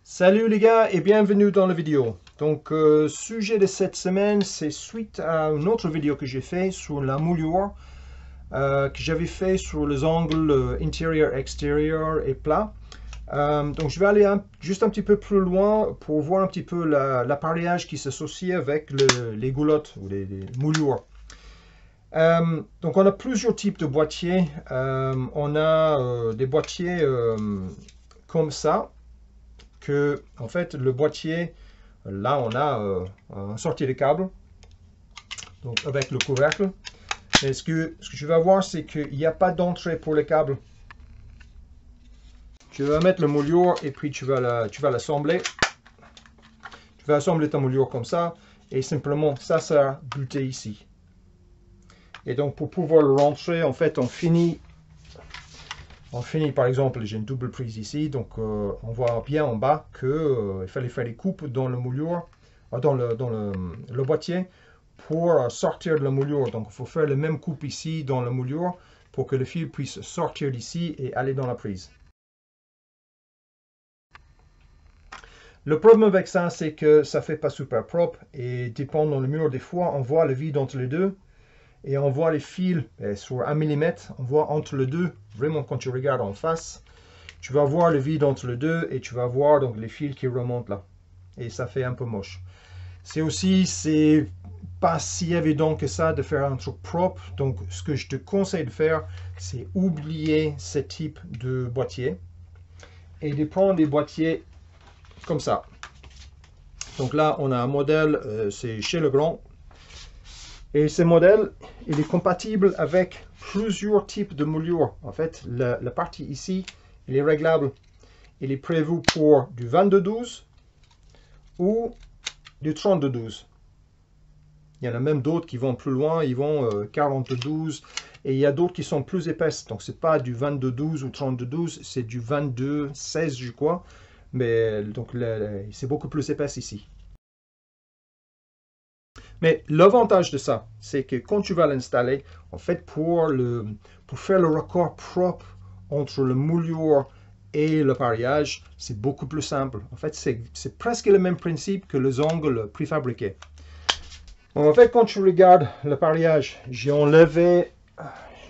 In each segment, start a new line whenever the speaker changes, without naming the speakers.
Salut les gars et bienvenue dans la vidéo. Donc sujet de cette semaine, c'est suite à une autre vidéo que j'ai fait sur la moulure que j'avais fait sur les angles intérieur, extérieur et plat. Donc je vais aller juste un petit peu plus loin pour voir un petit peu l'appareillage qui s'associe avec les goulottes ou les moulures. Donc on a plusieurs types de boîtiers. On a des boîtiers comme ça. Que en fait le boîtier, là on a un sortie de câble, donc avec le couvercle. Et ce que tu vas voir, c'est qu'il n'y a pas d'entrée pour le câble. Tu vas mettre le moulure et puis tu vas l'assembler. Tu vas assembler ta moulure comme ça et simplement ça sera buté ici. Et donc pour pouvoir le rentrer, en fait on finit par exemple, j'ai une double prise ici, donc on voit bien en bas qu'il fallait faire des coupes dans le moulure, dans le boîtier pour sortir de la moulure. Donc il faut faire la même coupe ici dans la moulure pour que le fil puisse sortir d'ici et aller dans la prise. Le problème avec ça, c'est que ça ne fait pas super propre et dépendant le mur, des fois on voit le vide entre les deux. Et on voit les fils sur 1 mm, on voit entre les deux, vraiment quand tu regardes en face, tu vas voir le vide entre les deux et tu vas voir donc les fils qui remontent là. Et ça fait un peu moche. C'est pas si évident que ça de faire un truc propre. Donc ce que je te conseille de faire, c'est oublier ce type de boîtier et de prendre des boîtiers comme ça. Donc là, on a un modèle, c'est chez Legrand. Et ce modèle, il est compatible avec plusieurs types de moulures. En fait, la partie ici, il est réglable. Il est prévu pour du 22-12 ou du 32-12. Il y en a même d'autres qui vont plus loin, ils vont 40-12. Et il y a d'autres qui sont plus épaisses. Donc, ce n'est pas du 22-12 ou 32-12, c'est du 22-16, je crois. Mais donc, c'est beaucoup plus épaisse ici. Mais l'avantage de ça, c'est que quand tu vas l'installer, en fait, pour faire le raccord propre entre le moulure et l'appareillage, c'est beaucoup plus simple. En fait, c'est presque le même principe que les angles préfabriqués. Bon, en fait, quand tu regardes l'appareillage, j'ai enlevé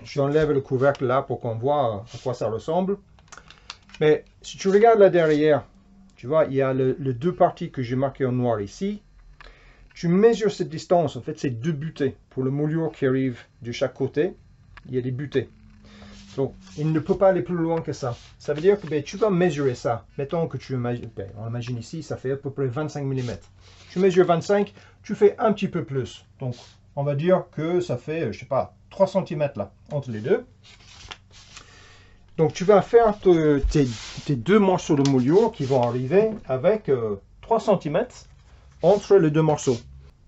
le couvercle là pour qu'on voit à quoi ça ressemble. Mais si tu regardes là derrière, tu vois, il y a les deux parties que j'ai marquées en noir ici. Tu mesures cette distance, en fait c'est deux butées. Pour le moulure qui arrive de chaque côté, il y a des butées. Donc il ne peut pas aller plus loin que ça. Ça veut dire que tu vas mesurer ça. Mettons que tu imagines, on imagine ici, ça fait à peu près 25 mm. Tu mesures 25, tu fais un petit peu plus. Donc on va dire que ça fait, je sais pas, 3 cm là, entre les deux. Donc tu vas faire tes deux morceaux de moulure qui vont arriver avec 3 cm entre les deux morceaux.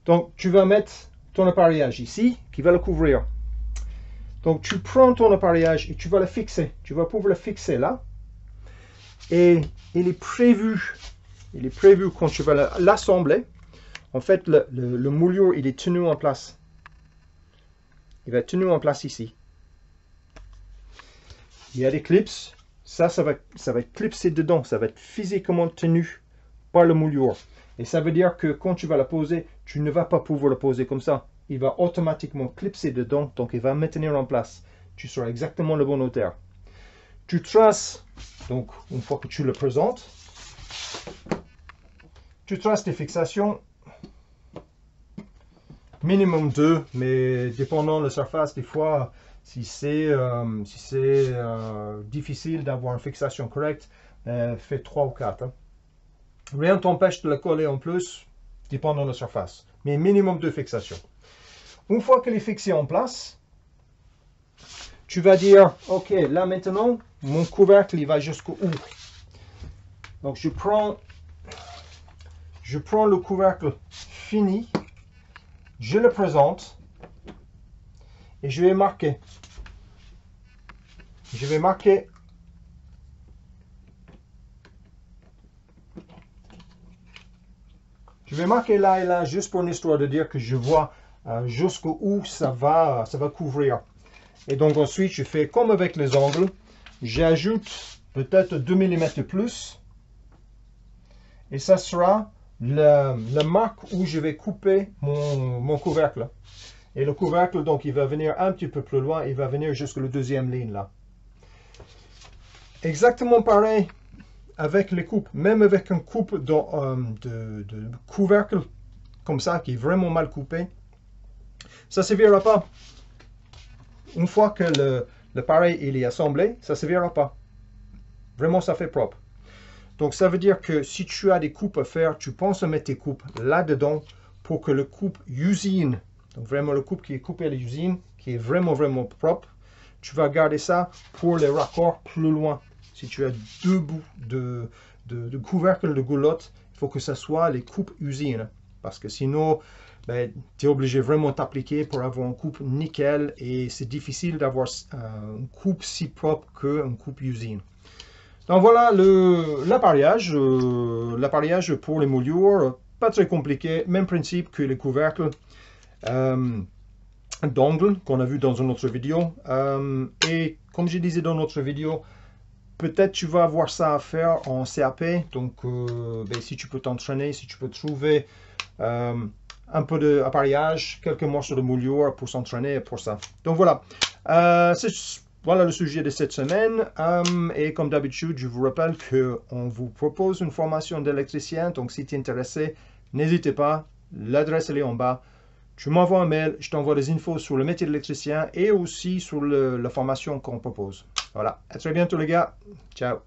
Donc, tu vas mettre ton appareillage ici, qui va le couvrir. Donc, tu prends ton appareillage et tu vas le fixer. Tu vas pouvoir le fixer là. Et il est prévu quand tu vas l'assembler. En fait, le moulure, il est tenu en place. Il va être tenu en place ici. Il y a des clips. Ça va être clipsé dedans. Ça va être physiquement tenu par le moulure. Et ça veut dire que quand tu vas la poser, tu ne vas pas pouvoir la poser comme ça. Il va automatiquement clipser dedans, donc il va maintenir en place. Tu seras exactement le bon hauteur. Tu traces, donc une fois que tu le présentes, tu traces tes fixations. Minimum 2, mais dépendant de la surface, des fois, si c'est difficile d'avoir une fixation correcte, fais 3 ou 4. Hein. Rien ne t'empêche de la coller en plus, dépendant de la surface. Mais minimum de fixation. Une fois qu'elle est fixée en place, tu vas dire, ok, là maintenant, mon couvercle, il va jusqu'au où? Donc je prends le couvercle fini, je le présente, et je vais marquer. Je vais marquer là et là, juste pour une histoire de dire que je vois jusqu'où ça va couvrir. Et donc ensuite, je fais comme avec les angles. J'ajoute peut-être 2 mm de plus. et ça sera la marque où je vais couper mon couvercle. Et le couvercle, donc, il va venir un petit peu plus loin, il va venir jusqu'à la deuxième ligne là. Exactement pareil avec les coupes, même avec une coupe de couvercle comme ça, qui est vraiment mal coupé, ça ne servira pas. Une fois que l'appareil il est assemblé, ça ne servira pas. Vraiment, ça fait propre. Donc, ça veut dire que si tu as des coupes à faire, tu penses à mettre tes coupes là-dedans pour que le coupe usine, donc vraiment le coupe qui est coupé à l'usine, qui est vraiment, vraiment propre, tu vas garder ça pour les raccords plus loin. Si tu as deux bouts de couvercle de goulotte, il faut que ce soit les coupes usines. Parce que sinon, ben, tu es obligé vraiment de t'appliquer pour avoir une coupe nickel. Et c'est difficile d'avoir une coupe si propre qu'une coupe usine. Donc voilà l'appareillage. L'appareillage pour les moulures, pas très compliqué. Même principe que les couvercles d'angle qu'on a vu dans une autre vidéo. Et comme je disais dans notre vidéo, peut-être tu vas avoir ça à faire en CAP, donc ben, si tu peux t'entraîner, si tu peux trouver un peu d'appareillage, quelques morceaux de moulure pour s'entraîner pour ça. Donc voilà, voilà le sujet de cette semaine. Et comme d'habitude, je vous rappelle qu'on vous propose une formation d'électricien, donc si tu es intéressé, n'hésitez pas, l'adresse elle est en bas. Tu m'envoies un mail, je t'envoie des infos sur le métier d'électricien et aussi sur la formation qu'on propose. Voilà, à très bientôt les gars. Ciao.